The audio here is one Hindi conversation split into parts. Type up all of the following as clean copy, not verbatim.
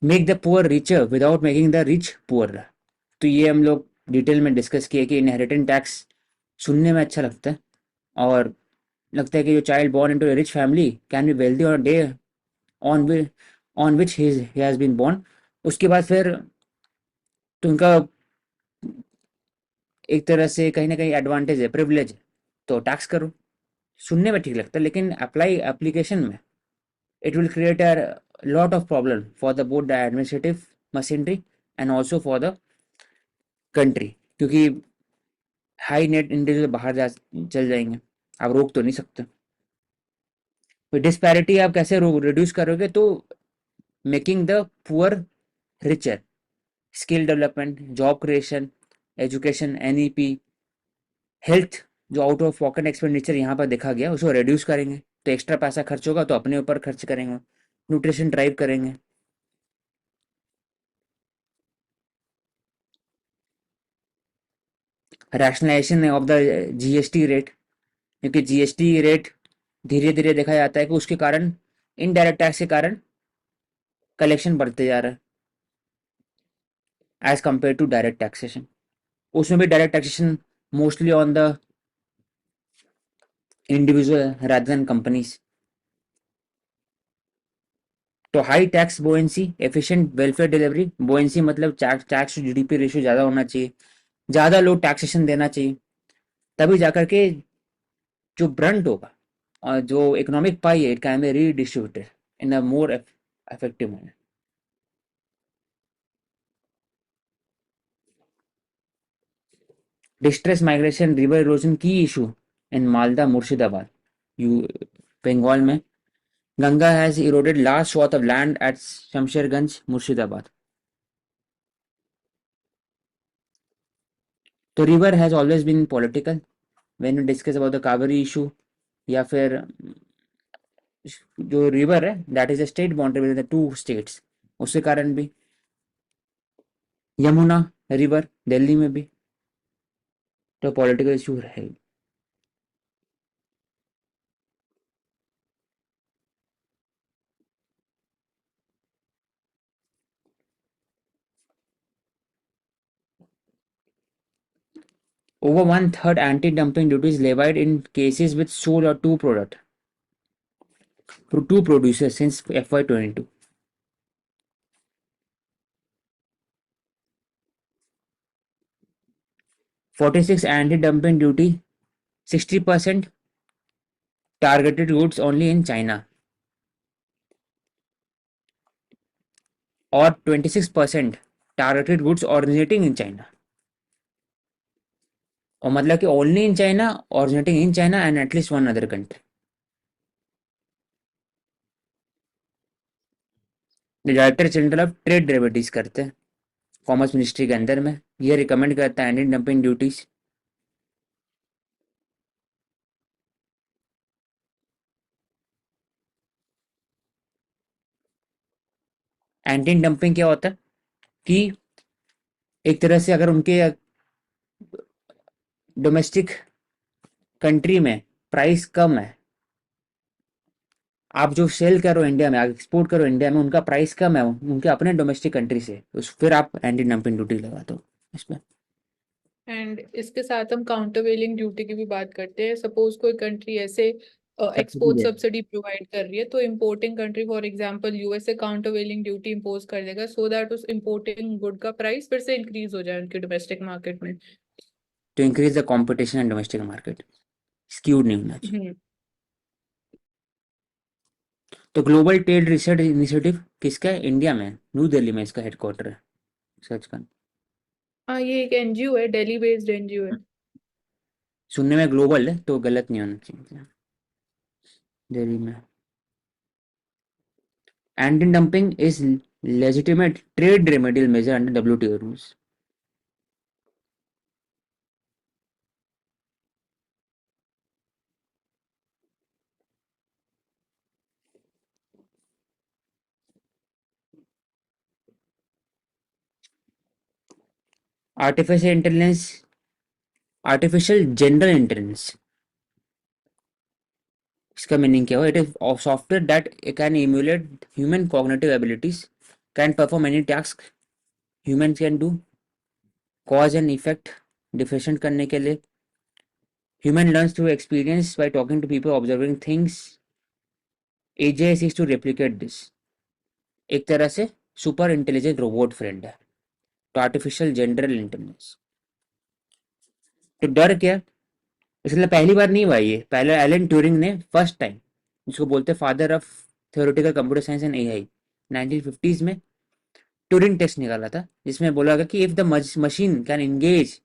Make the poor richer without making the rich poor. तो ये हम लोग डिटेल में डिस्कस किए कि इनहेरिटेंस टैक्स सुनने में अच्छा लगता है, और लगता है कि जो child born into rich family can be wealthy on day on on which he has been born. उसके बाद फिर तो उनका एक तरह से कहीं ना कहीं एडवांटेज है, प्रिविलेज है, तो टैक्स करो। सुनने में ठीक लगता है, लेकिन अप्लाई एप्लीकेशन में it will create a lot of problem for the both the administrative machinery and also for the country, क्योंकि हाई नेट इंडिविजुअल बाहर जा चल जाएंगे, आप रोक तो नहीं सकते। तो डिस्पैरिटी आप कैसे रिड्यूस करोगे, तो making the poor richer, skill development, job creation, education, NEP, health, जो आउट ऑफ पॉकेट एक्सपेंडिचर यहाँ पर देखा गया उसको रिड्यूस करेंगे, तो एक्स्ट्रा पैसा खर्च होगा तो अपने ऊपर खर्च करेंगे, न्यूट्रिशन ड्राइव करेंगे। Rationalisation of the GST rate, क्योंकि जीएसटी रेट धीरे धीरे देखा जाता है कि उसके कारण, इनडायरेक्ट टैक्स के कारण कलेक्शन बढ़ते जा रहा है as compare to direct taxation. उसमें भी direct taxation mostly on the individual rather than companies. तो high tax buoyancy, efficient welfare delivery, buoyancy मतलब टैक्स टू जीडीपी रेशियो ज़्यादा होना चाहिए, ज़्यादा लोग टैक्सेशन देना चाहिए, तभी जाकर के जो ब्रंट होगा और जो इकोनॉमिक पाई है, it can be redistributed in a more effective manner. Distress migration, river erosion की इशू इन मालदा मुर्शिदाबाद, यू बंगाल में। Ganga has eroded large swath of land at Shamsherganj Murshidabad. तो river has always been political when we discuss about the Kaveri issue, या फिर जो रिवर है that is a state boundary with the two states, उसके कारण भी। यमुना रिवर दिल्ली में भी, तो पॉलिटिकल इशू है। Over one third anti-dumping duties levied in cases with sole or two producers since FY22. 46 anti-dumping duty, 60% targeted goods only in China, और 26% targeted goods originating in China. और मतलब कि only in China, originating in China and at least one other country. Director general of trade remedies करते हैं कॉमर्स मिनिस्ट्री के अंदर में, ये रिकमेंड करता है anti dumping duties. Anti dumping क्या होता है कि एक तरह से अगर उनके डोमेस्टिक कंट्री में प्राइस कम है, आप जो सेल करो इंडिया में, आप एक्सपोर्ट करो इंडिया में, उनका प्राइस कम है उनके अपने डोमेस्टिक कंट्री से, फिर आप एंटी डंपिंग ड्यूटी लगा दो इसमें। एंड इसके साथ हम काउंटरवेलिंग ड्यूटी की भी बात करते हैं। सपोज कोई कंट्री ऐसे एक्सपोर्ट सब्सिडी प्रोवाइड कर रही है, तो importing country for example USA countervailing duty impose कर देगा, सो दैट उस इम्पोर्टिंग गुड का प्राइस फिर से इंक्रीज हो जाए उनके डोमेस्टिक मार्केट में। To increase the competition in domestic market, skewed नहीं होना चाहिए। हम्म। तो ग्लोबल ट्रेड रिसर्च इनिशिएटिव किसका है, इंडिया में, न्यू दिल्ली में इसका हेडक्वार्टर है रिसर्च का। हाँ, ये एक एनजीओ है, दिल्ली बेस्ड एनजीओ है। सुनने में ग्लोबल है तो गलत नहीं होना चाहिए दिल्ली में। Anti dumping is legitimate trade remedial measure under WTO rules. Artificial intelligence, artificial general intelligence, इसका मीनिंग क्या हुआ, it is software that can emulate human cognitive abilities, can perform any task human can do, cause and effect differentiate करने के लिए। Human learns through experience by talking to people, observing things. AGIs is to replicate this. एक तरह से सुपर इंटेलिजेंट रोबोट फ्रेंड है, तो आर्टिफिशियल जनरल इंटेलिजेंस। तो डर क्या, इसलिए पहली बार नहीं हुआ ये, पहले एलन ट्यूरिंग ने फर्स्ट टाइम, जिसको बोलते हैं father of theoretical computer science and AI, 1950s में ट्यूरिंग टेस्ट निकाला था, जिसमें बोला गया कि if the machine can engage,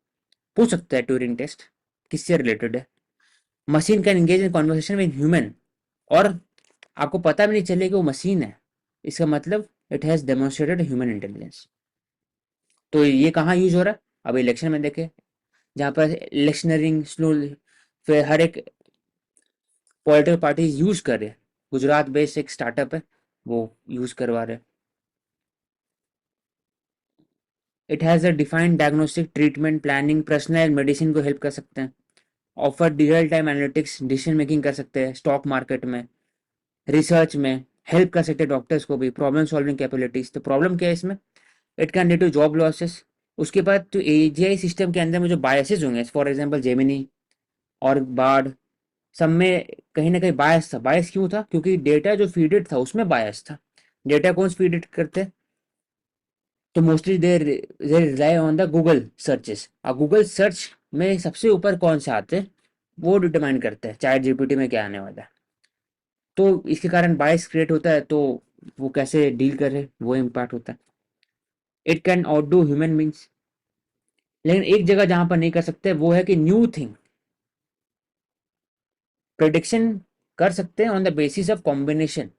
पूछ सकता है ट्यूरिंग टेस्ट किससे रिलेटेड है, machine can engage in conversation with human, और आपको पता भी नहीं चले कि वो मशीन है, इसका मतलब it has demonstrated human intelligence. तो ये कहाँ यूज हो रहा है, अब इलेक्शन में देखे, जहाँ पर इलेक्शनरिंग स्लो, फिर हर एक पॉलिटिकल पार्टीज यूज कर रहे हैं। गुजरात बेस्ड एक स्टार्टअप है, वो यूज करवा रहे हैं। It has a defined diagnostic, treatment, planning, personalised medicine को हेल्प कर सकते हैं। Offer real time analytics, decision making कर सकते हैं स्टॉक मार्केट में, रिसर्च में हेल्प कर सकते हैं डॉक्टर्स को भी, प्रॉब्लम सॉल्विंग कैपेबिलिटीज। तो प्रॉब्लम क्या है इसमें, it can lead to job losses. उसके बाद तो एजीआई सिस्टम के अंदर में जो बायसेस होंगे, फॉर एग्जांपल जेमिनी और बार्ड, सब में कहीं ना कहीं बायस था। बायस क्यों था, क्योंकि डेटा जो फीडेड था उसमें बायस था। डेटा कौन फीडेड करते हैं, तो mostly they rely on the Google searches. अब गूगल सर्च में सबसे ऊपर कौन से आते हैं वो डिटरमाइन करते हैं चैट जीपीटी में क्या आने वाला है। तो इसके कारण बायस क्रिएट होता है, तो वो कैसे डील करे वो इम्पैक्ट होता है। It can outdo human beings, लेकिन एक जगह जहां पर नहीं कर सकते वो है कि न्यू थिंग, प्रेडिक्शन कर सकते हैं on the basis of combination,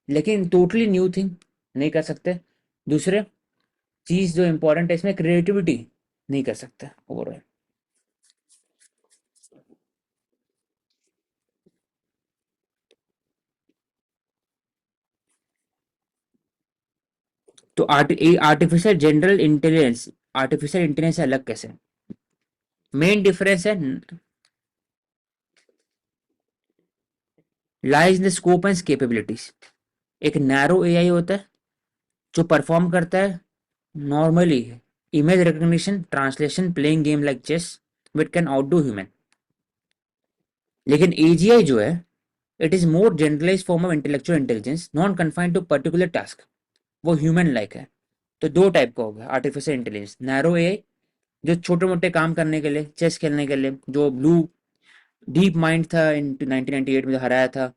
लेकिन टोटली न्यू थिंग नहीं कर सकते। दूसरे चीज जो इंपॉर्टेंट है इसमें, क्रिएटिविटी नहीं कर सकते ओवरऑल। तो artificial general intelligence artificial intelligence से अलग कैसे, मेन डिफरेंस है lies in the scope and capabilities. एक नैरो एआई होता है जो परफॉर्म करता है normally image recognition, translation, playing game like chess, but can outdo human. लेकिन एजीआई जो है, it is more generalize form of intellectual intelligence, non confined to particular task, वो ह्यूमन लाइक है। तो दो टाइप का होगा आर्टिफिशियल इंटेलिजेंस, नैरो एआई जो छोटे मोटे काम करने के लिए, चेस खेलने के लिए, जो ब्लू डीप माइंड था इन 1998 में जो हराया था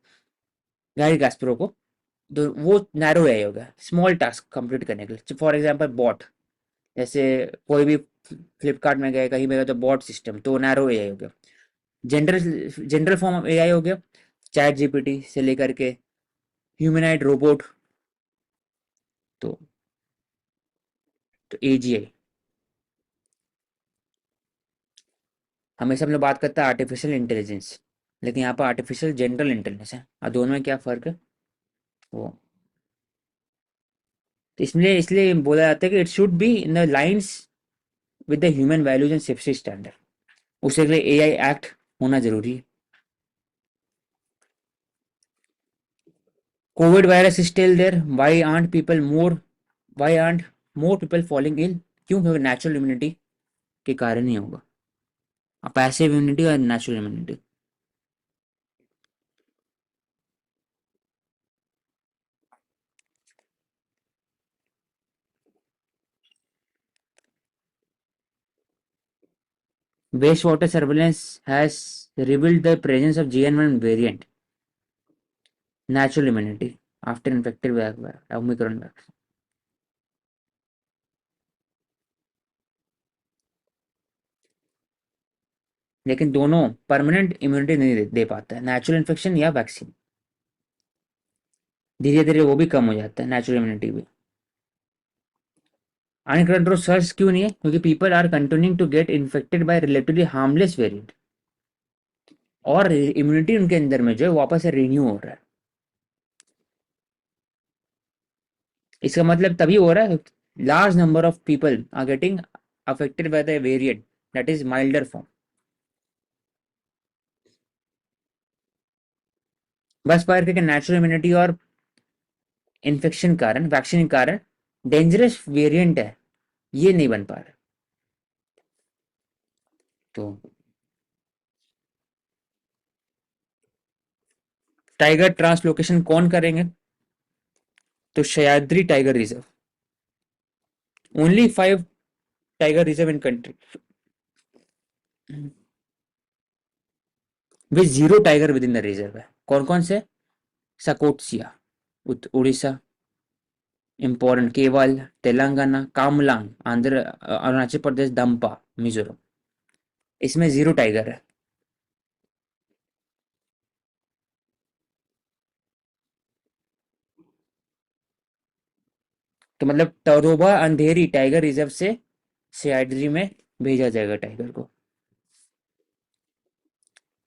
गैरी कास्परो को, तो वो नैरो एआई होगा स्मॉल टास्क कंप्लीट करने के लिए। फॉर एग्जांपल बॉट, जैसे कोई भी फ्लिपकार्ट में गए कहीं भी गए तो बॉट सिस्टम, तो नैरो एआई हो गया। General general form of AI हो गया चैट जीपीटी से लेकर के ह्यूमनाइड रोबोट, तो एजीआई। हमेशा हम लोग बात करते हैं आर्टिफिशियल इंटेलिजेंस, लेकिन यहाँ पर आर्टिफिशियल जनरल इंटेलिजेंस है, और दोनों में क्या फ़र्क है वो, तो इसलिए इसलिए बोला जाता है कि it should be in the lines with the human values and safety standard. उसके लिए एआई एक्ट होना जरूरी है। COVID virus is still there, why aren't more people falling ill, क्यों, क्योंकि नेचुरल इम्यूनिटी के कारण ही होगा, पैसिव इम्यूनिटी और natural immunity. Waste water surveillance has revealed the presence of GN1 variant, natural immunity after infected omicron. लेकिन दोनों परमानेंट इम्यूनिटी नहीं दे पाता है, नेचुरल इन्फेक्शन या वैक्सीन। धीरे धीरे वो भी कम हो जाता है नेचुरल इम्यूनिटी भी। अनकंट्रोल सर्च क्यों नहीं है, क्योंकि people are continuing to get infected by relatively harmless variant, और इम्यूनिटी उनके अंदर में जो है वापस से रिन्यू हो रहा है। इसका मतलब तभी हो रहा है large number of people are getting affected by the variant that is milder form. बस पर के नेचुरल इम्यूनिटी और इन्फेक्शन कारण, वैक्सीन के कारण डेंजरस वेरिएंट है, ये नहीं बन पा रहा। तो टाइगर ट्रांसलोकेशन कौन करेंगे? तो Sahyadri tiger reserve. Only 5 tiger reserve in country with 0 tiger with in the reserve है। कौन कौन से? सकोट्सिया उड़ीसा, इम्पोर्टेंट केवल तेलंगाना, कामलांग आंध्र, अरुणाचल प्रदेश, दम्पा मिजोरम, इसमें 0 टाइगर है। तो मतलब तरोबा अंधेरी टाइगर रिजर्व से सह्याद्री में भेजा जाएगा टाइगर को।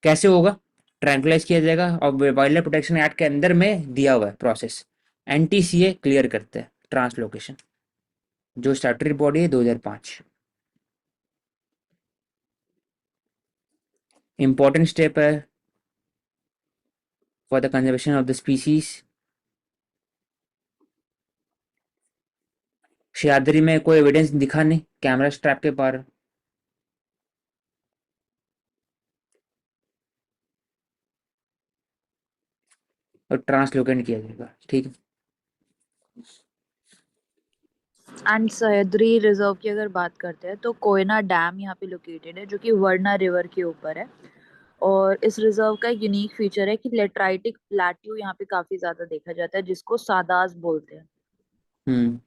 कैसे होगा? ट्रैंकुलाइज किया जाएगा और वाइल्ड लाइफ प्रोटेक्शन एक्ट के अंदर में दिया हुआ है प्रोसेस। एनटीसीए क्लियर करते हैं ट्रांसलोकेशन, जो स्टैट्यूटरी बॉडी है 2005। इंपॉर्टेंट स्टेप है for the conservation of the species. Sahyadri में कोई एविडेंस दिखा नहीं कैमरा स्ट्रैप के पार। और ट्रांसलोकेट किया जाएगा, ठीक है। एंड सह्याद्री रिजर्व की अगर बात करते हैं तो कोयना डैम यहाँ पे लोकेटेड है, जो कि वर्ना रिवर के ऊपर है। और इस रिजर्व का एक यूनिक फीचर है कि लेटराइटिक प्लेट्यू यहाँ पे काफी ज्यादा देखा जाता है, जिसको सादास बोलते हैं। हम्म।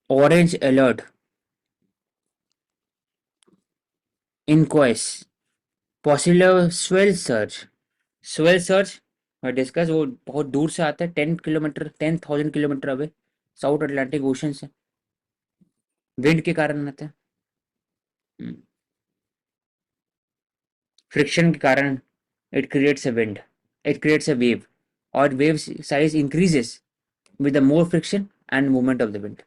ऑरेंज अलर्ट इन क्वेस possible swell surge. Swell surge और डिस्कस, वो बहुत दूर से आता है, 10 kilometre, 10,000 kilometre away, south Atlantic ocean से, विंड के कारण आते हैं। फ्रिक्शन के कारण it creates a wind, it creates a wave, और wave size increases with the more friction and movement of the wind.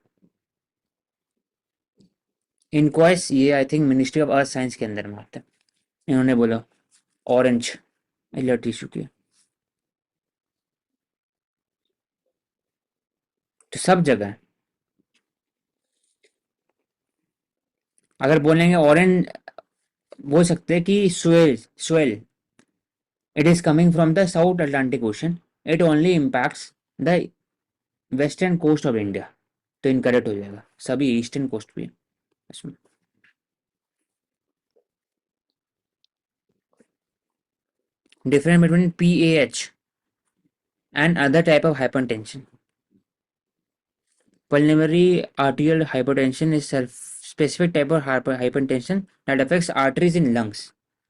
INCOIS ये I think ministry of earth science के अंदर में आता है। इन्होंने बोला ऑरेंज अलर्ट इशू किया, तो सब जगह है। अगर बोलेंगे ऑरेंज, बोल सकते हैं कि swell swell it is coming from the South Atlantic Ocean, it only impacts the western coast of India. तो इनकरेक्ट हो जाएगा, सभी ईस्टर्न कोस्ट भी है इसमें। Difference between PAH and other type of hypertension. Pulmonary arterial hypertension is specific type of hypertension that affects arteries in lungs.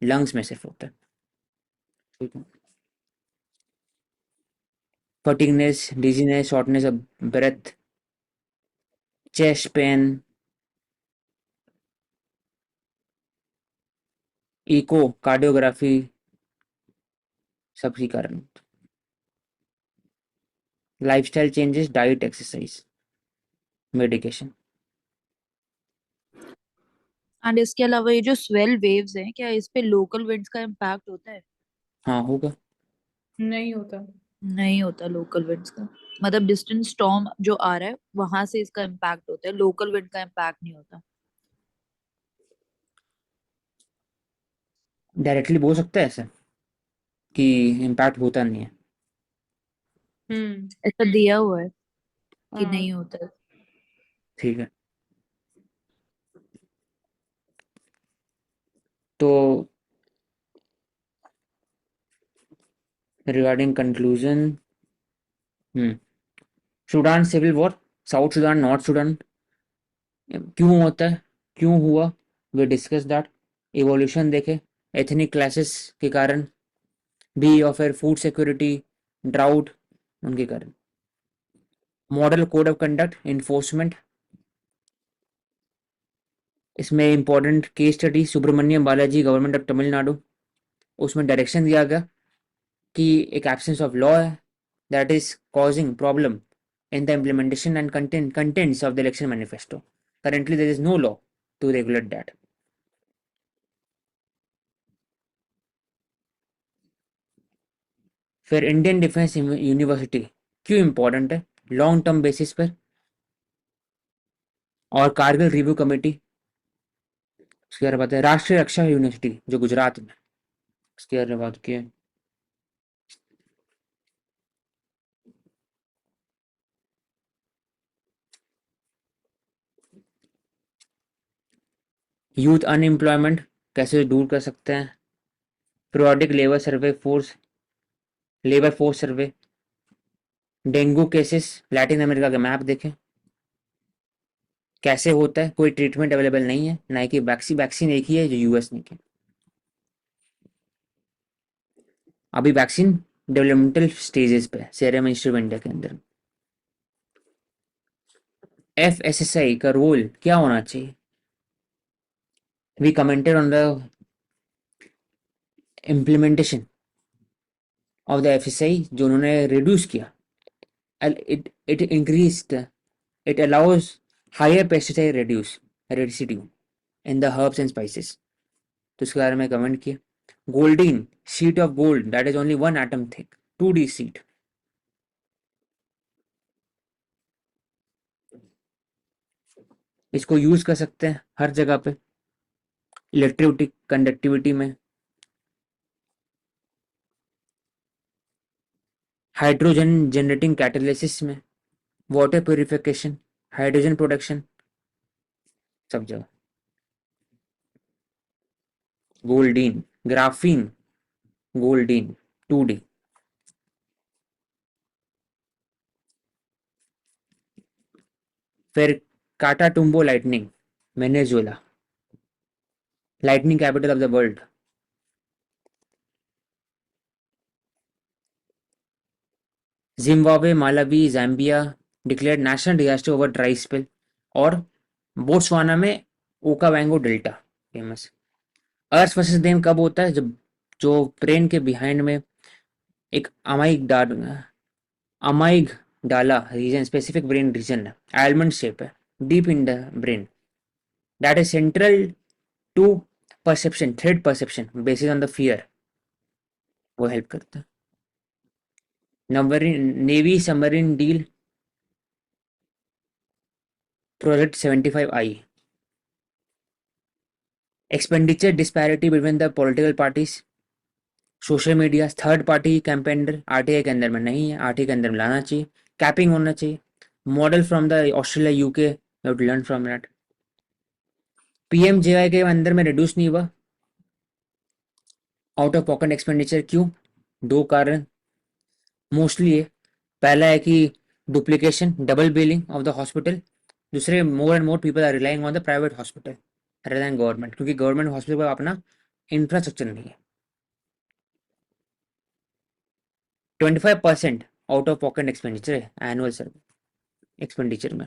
Lungs में सिर्फ होता है, ठीक है। Fatigueness, dizziness, shortness of breath, chest pain, echo, cardiography, सबकी कारण। Lifestyle changes, diet, exercise, medication। And इसके अलावा ये जो स्वेल वेव्स हैं, क्या इस पे लोकल विंड्स का इम्पैक्ट होता है? हाँ होगा। नहीं होता। नहीं होता लोकल विंड्स का। मतलब डिस्टेंस स्टॉर्म जो आ रहा है वहां से इसका इम्पैक्ट होता है, लोकल विंड का इम्पैक्ट नहीं होता। डायरेक्टली बोल सकते हैं ऐसा कि इम्पैक्ट होता नहीं है। हम्म। ऐसा दिया हुआ है कि हाँ। नहीं होता है। ठीक है। तो regarding conclusion, Sudan civil war, South Sudan, North Sudan, क्यों होता है, क्यों हुआ, वी डिस्कस दैट। इवोल्यूशन देखे, एथनिक क्लासेस के कारण भी, और फिर फूड सिक्योरिटी, ड्राउट, उनके कारण। Model code of conduct enforcement, इसमें important case study Subramaniam Balaji government of Tamil Nadu. उसमें डायरेक्शन दिया गया कि एक एब्सेंस ऑफ लॉ है that is causing problem in the implementation and contents of the election manifesto. Currently there is no law to regulate that. फिर इंडियन डिफेंस यूनिवर्सिटी क्यों इम्पोर्टेंट है लॉन्ग टर्म बेसिस पर, और कारगिल रिव्यू कमेटी। उसके बारे में बात है राष्ट्रीय रक्षा यूनिवर्सिटी जो गुजरात में, उसके बारे में बात की है। यूथ अनएम्प्लॉयमेंट कैसे दूर कर सकते हैं, periodic labour force survey, dengue cases Latin America का मैप देखें कैसे होता है, कोई ट्रीटमेंट अवेलेबल नहीं है, ना कि वैक्सीन एक ही है जो यूएस ने की, अभी वैक्सीन डेवलपमेंटल स्टेजेस पे सीरम इंस्टीट्यूट ऑफ इंडिया के अंदर। एफएसएसआई का रोल क्या होना चाहिए, we commented on the implementation of the FSI जो उन्होंने रिड्यूस किया, it increased, it allows higher pesticide residue in the herbs and spices। तो इसके बारे में कमेंट किया। Goldene sheet of gold that is only 1 atom thick 2D sheet, इसको यूज कर सकते हैं हर जगह पे, इलेक्ट्रिसिटी कंडक्टिविटी में, हाइड्रोजन जनरेटिंग कैटालिसिस में, वाटर प्यूरिफिकेशन, हाइड्रोजन प्रोडक्शन, सब जगह। Goldene, graphene, goldene 2D। फिर Catatumbo lightning, Venezuela, lightning capital of the world। Zimbabwe, Malawi, Zambia declared national disaster over dry spell, और बोट्सवाना में Okavango delta famous. Earth versus them कब होता है, जब जो ब्रेन के बिहाइंड में एक amygdala region, specific brain region है, आलमंड शेप है, deep in the brain, that is central to perception, threat perception basis on the fear, वो हेल्प करता है। Navy submarine deal project 75I, expenditure disparity between the political parties, social media, third party campaigner RTI के अंदर में नहीं है, आरटीआई के अंदर में लाना चाहिए, कैपिंग होना चाहिए, model from the Australia UK, learn from that. PMJAY के अंदर में रिड्यूस नहीं हुआ आउट ऑफ पॉकेट एक्सपेंडिचर, क्यों, 2 कारण मोस्टली है। पहला है कि duplication, double billing of the hospital, दूसरे more and more people are relying on the private hospital rather than government, क्योंकि गवर्नमेंट हॉस्पिटल का अपना इंफ्रास्ट्रक्चर नहीं है। 25% आउट ऑफ पॉकेट एक्सपेंडिचर है एनुअल एक्सपेंडिचर में।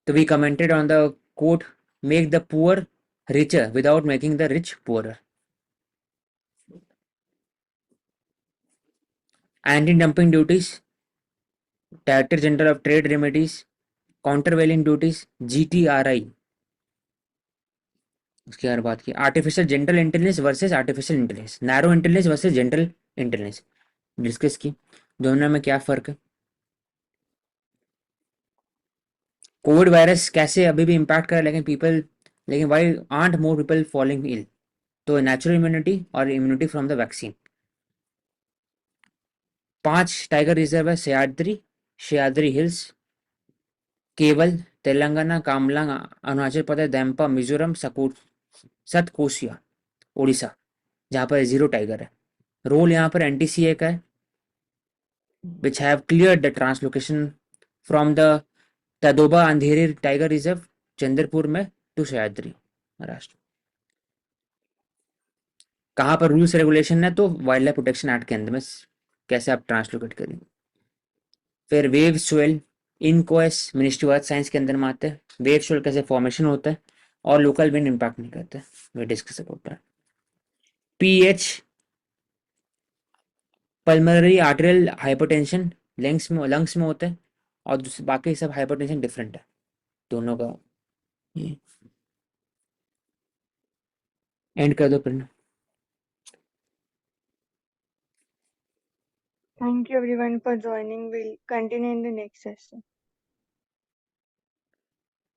तो we commented on the quote, make the poor richer without making the rich poorer। Anti-dumping duties, Director General of Trade Remedies, countervailing duties, GTRI। उसकी हर बात की artificial general intelligence versus artificial intelligence, narrow intelligence versus general intelligence discuss की, दोनों में क्या फर्क है। कोविड वायरस कैसे अभी भी इम्पैक्ट कर रहा है, लेकिन why aren't more people falling ill, तो नेचुरल इम्यूनिटी और immunity from the vaccine. 5 tiger reserve है, सह्याद्री हिल्स, केवल, तेलंगाना, कामलांग अरुणाचल प्रदेश, दैम्पा मिजोरम, सतकोसिया उड़ीसा, जहाँ पर 0 टाइगर है। रोल यहाँ पर एनटीसीए का है, which have cleared the translocation from the Tadoba Andheri tiger reserve Chandrapur में टू सह्याद्री महाराष्ट्र। कहाँ पर रूल्स रेगुलेशन है, तो वाइल्ड लाइफ प्रोटेक्शन एक्ट के अंदर में कैसे आप ट्रांसलोकेट करेंगे। फिर वेव सोइल INCOIS ministry of earth science के अंदर में आते हैं, वेव सोइल कैसे फॉर्मेशन होता है और लोकल विंड इम्पैक्ट नहीं करता है, वे डिस्कस अबाउट है। PH pulmonary arterial hypertension lungs में होता है, और बाकी सब हाइपरटेंशन डिफरेंट है दोनों का। एंड कर दो फिर। Thank you everyone for joining. We'll continue in the next session.